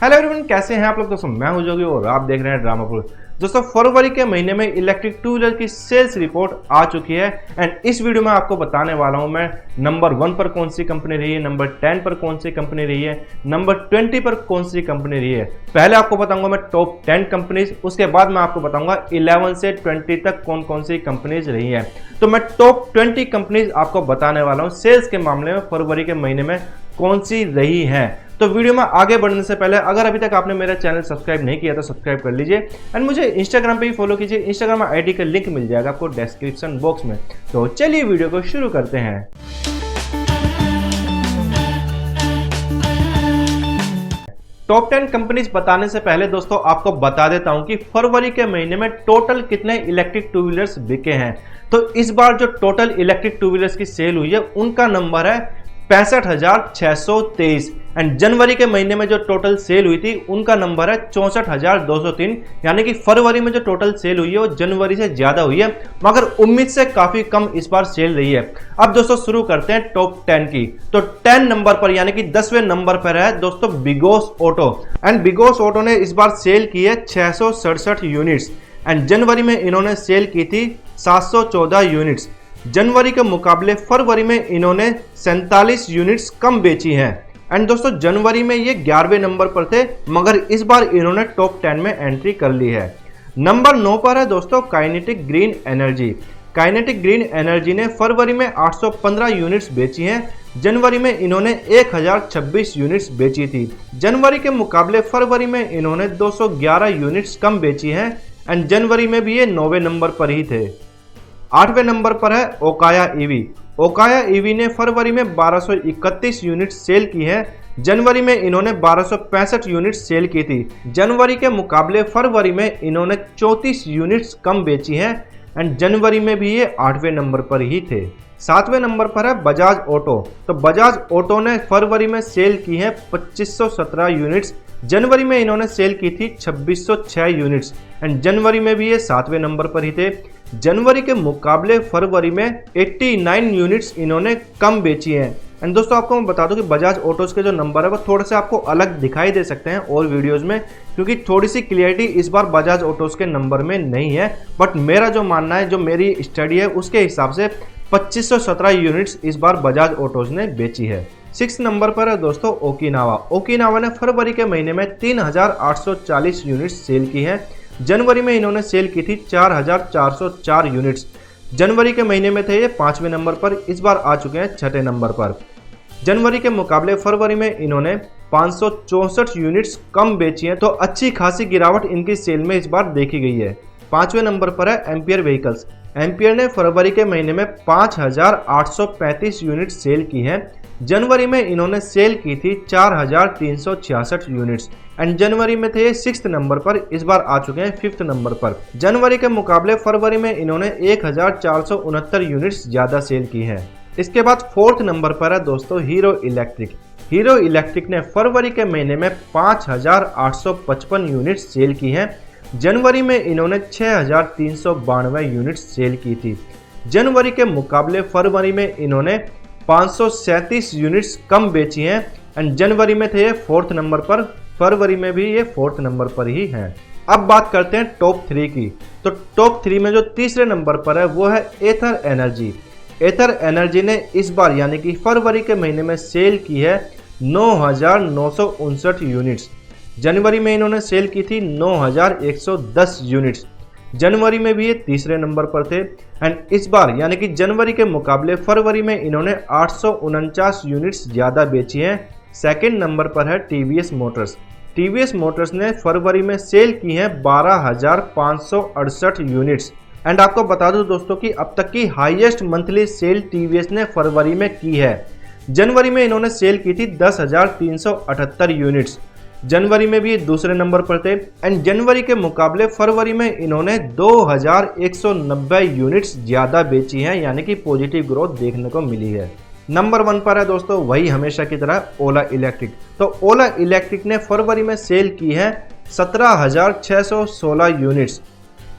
Hello everyone, कैसे हैं आप लोग। दोस्तों मैं हूं जोगी और आप देख रहे हैं ड्रामापुर। दोस्तों फरवरी के महीने में इलेक्ट्रिक टू व्हीलर की सेल्स रिपोर्ट आ चुकी है एंड इस वीडियो में आपको बताने वाला हूं मैं नंबर 1 पर कौन सी कंपनी रही है, नंबर 10 पर कौन सी कंपनी रही है, नंबर 20 पर कौन सी कंपनी रही है। पहले आपको बताऊंगा मैं टॉप 10 कंपनीज, उसके बाद मैं आपको बताऊंगा 11 से 20 तक कौन कौन सी कंपनीज रही है। तो मैं टॉप 20 कंपनीज आपको बताने वाला हूं सेल्स के मामले में फरवरी के महीने में कौन सी रही है। तो वीडियो में आगे बढ़ने से पहले अगर अभी तक आपने मेरा चैनल सब्सक्राइब नहीं किया तो सब्सक्राइब कर लीजिए एंड मुझे इंस्टाग्राम पे भी फॉलो कीजिए। इंस्टाग्राम आईडी का लिंक मिल जाएगा आपको डिस्क्रिप्शन बॉक्स में। तो चलिए वीडियो को शुरू करते हैं। टॉप 10 कंपनीज बताने से पहले दोस्तों आपको बता देता हूं कि फरवरी के महीने में टोटल कितने इलेक्ट्रिक टू व्हीलर्स बिके हैं। तो इस बार जो टोटल इलेक्ट्रिक टू व्हीलर्स की सेल हुई है उनका नंबर है 65,623 एंड जनवरी के महीने में जो टोटल सेल हुई थी उनका नंबर है 64,203। यानी कि फरवरी में जो टोटल सेल हुई है वो जनवरी से ज्यादा हुई है, मगर उम्मीद से काफी कम इस बार सेल रही है। अब दोस्तों शुरू करते हैं टॉप 10 की। तो 10 नंबर पर यानी कि 10वें नंबर पर है दोस्तों बिगोस ऑटो एंड बिगोस ऑटो ने इस बार सेल की है 667 यूनिट्स एंड जनवरी में इन्होंने सेल की थी 714 यूनिट्स। जनवरी के मुकाबले फरवरी में इन्होंने 47 यूनिट्स कम बेची हैं एंड दोस्तों जनवरी में ये 11वें नंबर पर थे, मगर इस बार इन्होंने टॉप 10 में एंट्री कर ली है। नंबर 9 पर है दोस्तों kinetic green energy. Kinetic green energy ने फरवरी में 815 यूनिट्स बेची हैं। जनवरी में इन्होंने 1026 यूनिट्स बेची थी। जनवरी के मुकाबले फरवरी में इन्होंने 211 यूनिट्स कम बेची हैं एंड जनवरी में भी ये 9वें नंबर पर ही थे। 8वें नंबर पर है ओकाया ईवी। ओकाया ईवी ने फरवरी में 1231 यूनिट सेल की है। जनवरी में इन्होंने 1265 यूनिट सेल की थी। जनवरी के मुकाबले फरवरी में इन्होंने 34 यूनिट्स कम बेची हैं एंड जनवरी में भी ये 8वें नंबर पर ही थे। 7वें नंबर पर है बजाज ऑटो। तो बजाज ऑटो ने फरवरी में सेल की है 2517 यूनिट्स। जनवरी में इन्होंने सेल की थी 2606 यूनिट्स एंड जनवरी में भी ये 7वें नंबर पर ही थे। जनवरी के मुकाबले फरवरी में 89 यूनिट्स इन्होंने कम बेची हैं एंड दोस्तों आपको मैं बता दूं कि बजाज ऑटोज के जो नंबर है वो थोड़े से आपको अलग दिखाई दे सकते हैं और वीडियोस में, क्योंकि थोड़ी सी क्लियरिटी इस बार बजाज ऑटोज के नंबर में नहीं है। बट मेरा जो मानना है, जो मेरी स्टडी है उसके हिसाब से 2517 यूनिट्स इस बार बजाज ऑटोज ने बेची है। 6 नंबर पर है दोस्तों ओकिनावा। ओकिनावा ने फरवरी के महीने में 3840 यूनिट्स सेल की है। जनवरी में इन्होंने सेल की थी 4404 यूनिट्स। जनवरी के महीने में थे ये 5वें नंबर पर, इस बार आ चुके हैं 6ठे नंबर पर। जनवरी के मुकाबले फरवरी में इन्होंने 564 यूनिट्स कम बेची हैं, तो अच्छी खासी गिरावट इनकी सेल में इस बार देखी गई है। 5वें नंबर पर है एम्पियर व्हीकल्स। एम्पियर ने फरवरी के महीने में 5835 यूनिट सेल की है। जनवरी में इन्होंने सेल की थी 4366 यूनिट्स एंड जनवरी में थे 6th नंबर पर, इस बार आ चुके हैं 5th नंबर पर। जनवरी के मुकाबले फरवरी में इन्होंने 1469 यूनिट्स ज्यादा सेल की है। इसके बाद 4th नंबर पर है दोस्तों हीरो इलेक्ट्रिक। हीरो इलेक्ट्रिक ने फरवरी के महीने में 5855 यूनिट्स सेल की है। जनवरी में इन्होंने 6392 यूनिट्स सेल की थी। जनवरी के मुकाबले फरवरी में इन्होंने 537 यूनिट्स कम बेची हैं एंड जनवरी में थे ये 4th नंबर पर, फरवरी में भी ये 4th नंबर पर ही हैं। अब बात करते हैं टॉप 3 की। तो टॉप 3 में जो तीसरे नंबर पर है वो है एथर एनर्जी। एथर एनर्जी ने इस बार यानी कि फरवरी के महीने में सेल की है 9959 यूनिट्स। जनवरी में इन्होंने सेल की थी 9110 यूनिट्स। जनवरी में भी ये तीसरे नंबर पर थे एंड इस बार यानी कि जनवरी के मुकाबले फरवरी में इन्होंने 849 यूनिट्स ज़्यादा बेची हैं। 2nd नंबर पर है टीवीएस मोटर्स। टीवीएस मोटर्स ने फरवरी में सेल की हैं 12,568 यूनिट्स एंड आपको बता दूं दोस्तों कि अब तक की हाईएस्ट मंथली सेल टीवीएस ने फरवरी में की है। जनवरी में इन्होंने सेल की थी 10,378 यूनिट्स। जनवरी में भी ये दूसरे नंबर पर थे एंड जनवरी के मुकाबले फरवरी में इन्होंने 2190 यूनिट्स ज़्यादा बेची हैं, यानी कि पॉजिटिव ग्रोथ देखने को मिली है। नंबर 1 पर है दोस्तों वही हमेशा की तरह ओला इलेक्ट्रिक। तो ओला इलेक्ट्रिक ने फरवरी में सेल की है 17,616 यूनिट्स।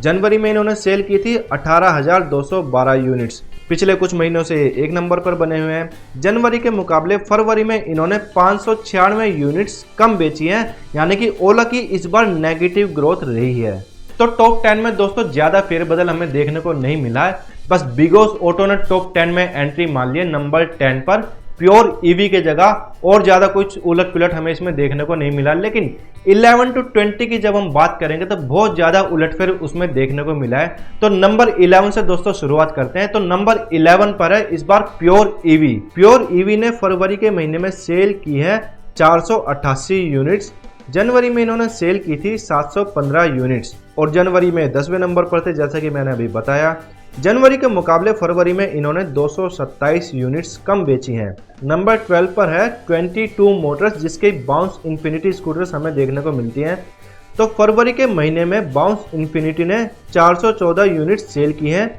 जनवरी में इन्होंने सेल की थी 18,212 यूनिट्स पिछले कुछ महीनों से 1 नंबर पर बने हुए हैं। जनवरी के मुकाबले फरवरी में इन्होंने 596 यूनिट्स कम बेची हैं, यानी कि ओला की इस बार नेगेटिव ग्रोथ रही है। तो टॉप 10 में दोस्तों ज्यादा फेरबदल हमें देखने को नहीं मिला है, बस बिगोस ऑटो ने टॉप 10 में एंट्री मान ली है नंबर 10 पर। प्योर ईवी के जगह और ज्यादा कुछ उलट पुलट हमें इसमें देखने को नहीं मिला, लेकिन 11 to 20 की जब हम बात करेंगे तो बहुत ज्यादा उलटफेर उसमें देखने को मिला है। तो नंबर 11 से दोस्तों शुरुआत करते हैं। तो नंबर 11 पर है इस बार प्योर ईवी। प्योर ईवी ने फरवरी के महीने में सेल की है 488 यूनिट्स। जनवरी में इन्होंने सेल की थी 715 यूनिट्स और जनवरी में 10वें नंबर पर थे, जैसा कि मैंने अभी बताया। जनवरी के मुकाबले फरवरी में इन्होंने 227 यूनिट्स कम बेची हैं। नंबर 12 पर है 22 मोटर्स, जिसके बाउंस इन्फिनिटी स्कूटर्स हमें देखने को मिलती हैं। तो फरवरी के महीने में बाउंस इन्फिनिटी ने 414 यूनिट्स सेल की हैं।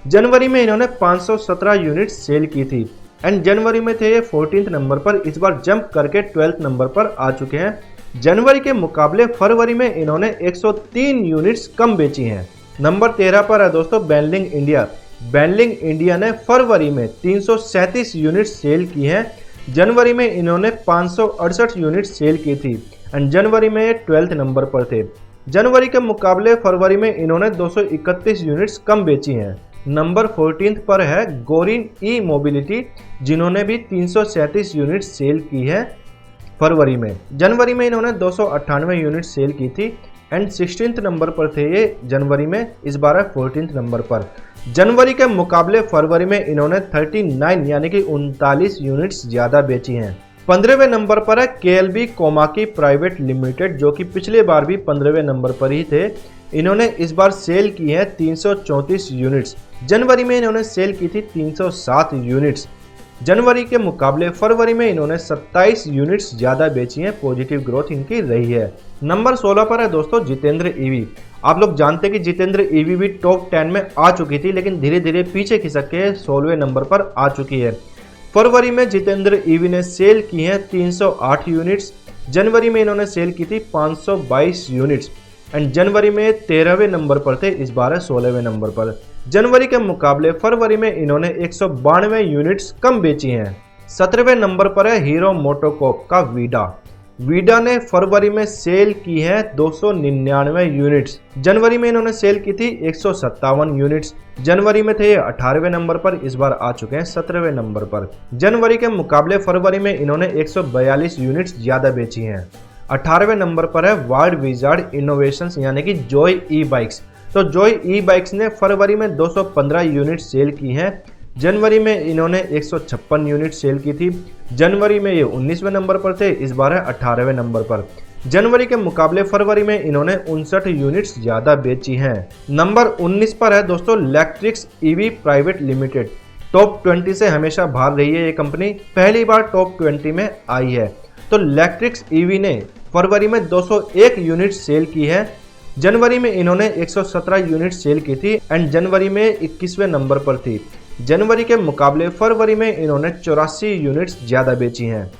जनवरी में इन्होंने 517 यूनिट्स सेल की थी एंड जनवरी में थे ये 14th नंबर पर, इस बार जंप करके 12th नंबर पर आ चुके हैं। जनवरी के मुकाबले फरवरी में इन्होंने 103 यूनिट्स कम बेची हैं। नंबर 13 पर है दोस्तों बेनलिंग इंडिया। बेनलिंग इंडिया ने फरवरी में 337 यूनिट्स सेल की हैं। जनवरी में इन्होंने 568 यूनिट्स सेल की थी एंड जनवरी में 12th नंबर पर थे। जनवरी के मुकाबले फरवरी में इन्होंने 231 यूनिट्स कम बेची हैं। नंबर 14 पर है गोरिन ई मोबिलिटी, जिन्होंने भी 337 यूनिट्स सेल की है फरवरी में। जनवरी में इन्होंने 298 यूनिट सेल की थी एंड 16th नंबर पर थे ये जनवरी में, इस बार है 14th नंबर पर। जनवरी के मुकाबले फरवरी में इन्होंने 39 यानी कि 39 यूनिट्स ज़्यादा बेची हैं। 15वें नंबर पर है KLB कोमाकी प्राइवेट लिमिटेड, जो कि पिछले बार भी 15वें नंबर पर ही थे। इन्होंने इस बार सेल की है 334 यूनिट्स। जनवरी में इन्होंने सेल की थी 307 यूनिट्स। जनवरी के मुकाबले फरवरी में इन्होंने 27 यूनिट्स ज़्यादा बेची हैं। पॉजिटिव ग्रोथ इनकी रही है। नंबर 16 पर है दोस्तों जितेंद्र ईवी। आप लोग जानते हैं कि जितेंद्र ईवी भी टॉप 10 में आ चुकी थी, लेकिन धीरे धीरे पीछे खिसक के 16वें नंबर पर आ चुकी है। फरवरी में जितेंद्र ईवी ने सेल की हैं 308 यूनिट्स। जनवरी में इन्होंने सेल की थी 522 यूनिट्स एंड जनवरी में 13वें नंबर पर थे, इस बार है 16वें नंबर पर। जनवरी के मुकाबले फरवरी में इन्होंने 192 यूनिट्स कम बेची हैं। 17वें नंबर पर है हीरो मोटोकॉर्प का वीडा। वीडा ने फरवरी में सेल की है 299 यूनिट्स। जनवरी में इन्होंने सेल की थी 157 यूनिट्स। जनवरी में थे 18वें नंबर पर, इस बार आ चुके हैं 17वें नंबर पर। जनवरी के मुकाबले फरवरी में इन्होंने 142 यूनिट्स ज़्यादा बेची हैं। 18वें नंबर पर है वर्ल्ड विजार्ड इनोवेशंस यानी कि जॉय ई बाइक्स। तो जॉय ई बाइक्स ने फरवरी में 215 यूनिट सेल की हैं। जनवरी में इन्होंने 156 यूनिट सेल की थी। जनवरी में ये 19वें नंबर पर थे, इस बार है 18वें नंबर पर। जनवरी के मुकाबले फरवरी में इन्होंने 59 यूनिट्स ज़्यादा बेची हैं। नंबर 19 पर है दोस्तों electrics EV private limited. Top 20 से हमेशा बाहर रही है ये कंपनी, पहली बार टॉप 20 में आई है। तो इलेक्ट्रिक्स ईवी ने फरवरी में 201 यूनिट सेल की है। जनवरी में इन्होंने 117 यूनिट सेल की थी एंड जनवरी में 21वें नंबर पर थी। जनवरी के मुकाबले फरवरी में इन्होंने 84 यूनिट्स ज़्यादा बेची हैं।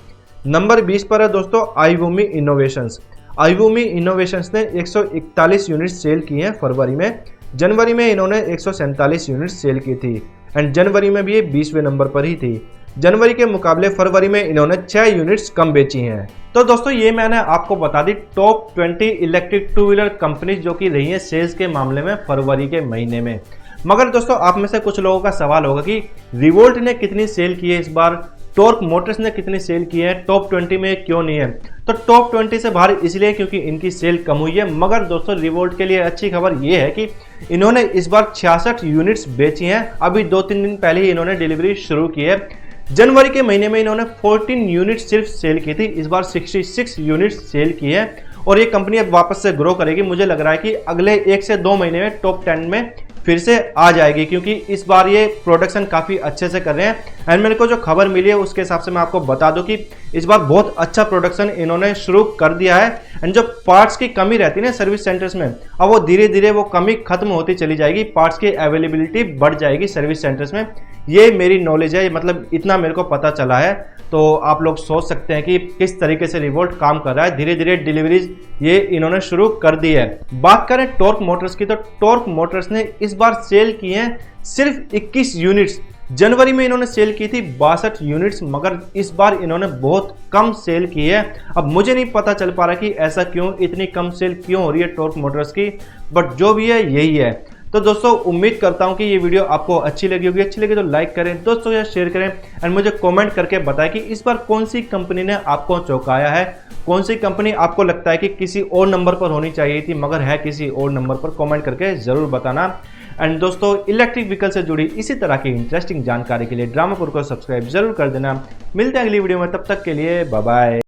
नंबर 20 पर है दोस्तों आईवूमी इनोवेशंस। आईवूमी इनोवेशंस ने 141 यूनिट सेल की हैं फरवरी में। जनवरी में इन्होंने 147 यूनिट सेल की थी एंड जनवरी में भी ये 20वें नंबर पर ही थी। जनवरी के मुकाबले फरवरी में इन्होंने 6 यूनिट्स कम बेची हैं। तो दोस्तों ये मैंने आपको बता दी top 20 electric two wheeler companies जो कि रही हैं सेल्स के मामले में फरवरी के महीने में। मगर दोस्तों आप में से कुछ लोगों का सवाल होगा कि रिवोल्ट ने कितनी सेल की है इस बार, टॉर्क मोटर्स ने कितनी सेल की है, टॉप 20 में क्यों नहीं है। तो टॉप 20 से बाहर इसलिए क्योंकि इनकी सेल कम हुई है। मगर दोस्तों रिवोल्ट के लिए अच्छी खबर ये है कि इन्होंने इस बार 66 यूनिट्स बेची हैं। अभी 2-3 दिन पहले ही इन्होंने डिलीवरी शुरू की है। जनवरी के महीने में इन्होंने 14 यूनिट सिर्फ सेल की थी, इस बार 66 यूनिट सेल की है और ये कंपनी अब वापस से ग्रो करेगी। मुझे लग रहा है कि अगले 1 से 2 महीने में टॉप 10 में फिर से आ जाएगी, क्योंकि इस बार ये प्रोडक्शन काफ़ी अच्छे से कर रहे हैं। एंड मेरे को जो खबर मिली है उसके हिसाब से मैं आपको बता दूं कि इस बार बहुत अच्छा प्रोडक्शन इन्होंने शुरू कर दिया है। एंड जो पार्ट्स की कमी रहती है ना सर्विस सेंटर्स में, अब वो धीरे धीरे वो कमी खत्म होती चली जाएगी, पार्ट्स की अवेलेबिलिटी बढ़ जाएगी सर्विस सेंटर्स में। ये मेरी नॉलेज है, मतलब इतना मेरे को पता चला है। तो आप लोग सोच सकते हैं कि किस तरीके से रिवोल्ट काम कर रहा है। धीरे धीरे डिलीवरीज ये इन्होंने शुरू कर दी है। बात करें टॉर्क मोटर्स की, तो टॉर्क मोटर्स ने इस बार सेल की हैं सिर्फ 21 यूनिट्स। जनवरी में इन्होंने सेल की थी 62 यूनिट्स, मगर इस बार इन्होंने बहुत कम सेल की है। अब मुझे नहीं पता चल पा रहा कि ऐसा क्यों, इतनी कम सेल क्यों हो रही है टॉर्क मोटर्स की, बट जो भी है यही है। तो दोस्तों उम्मीद करता हूं कि ये वीडियो आपको अच्छी लगी होगी। अच्छी लगी तो लाइक करें, दोस्तों या शेयर करें, एंड मुझे कमेंट करके बताएं कि इस बार कौन सी कंपनी ने आपको चौंकाया है, कौन सी कंपनी आपको लगता है कि किसी और नंबर पर होनी चाहिए थी मगर है किसी और नंबर पर। कमेंट करके जरूर बताना। एंड दोस्तों इलेक्ट्रिक व्हीकल से जुड़ी इसी तरह की इंटरेस्टिंग जानकारी के लिए ड्रामापुर को सब्सक्राइब जरूर कर देना। मिलते हैं अगली वीडियो में, तब तक के लिए बाय बाय।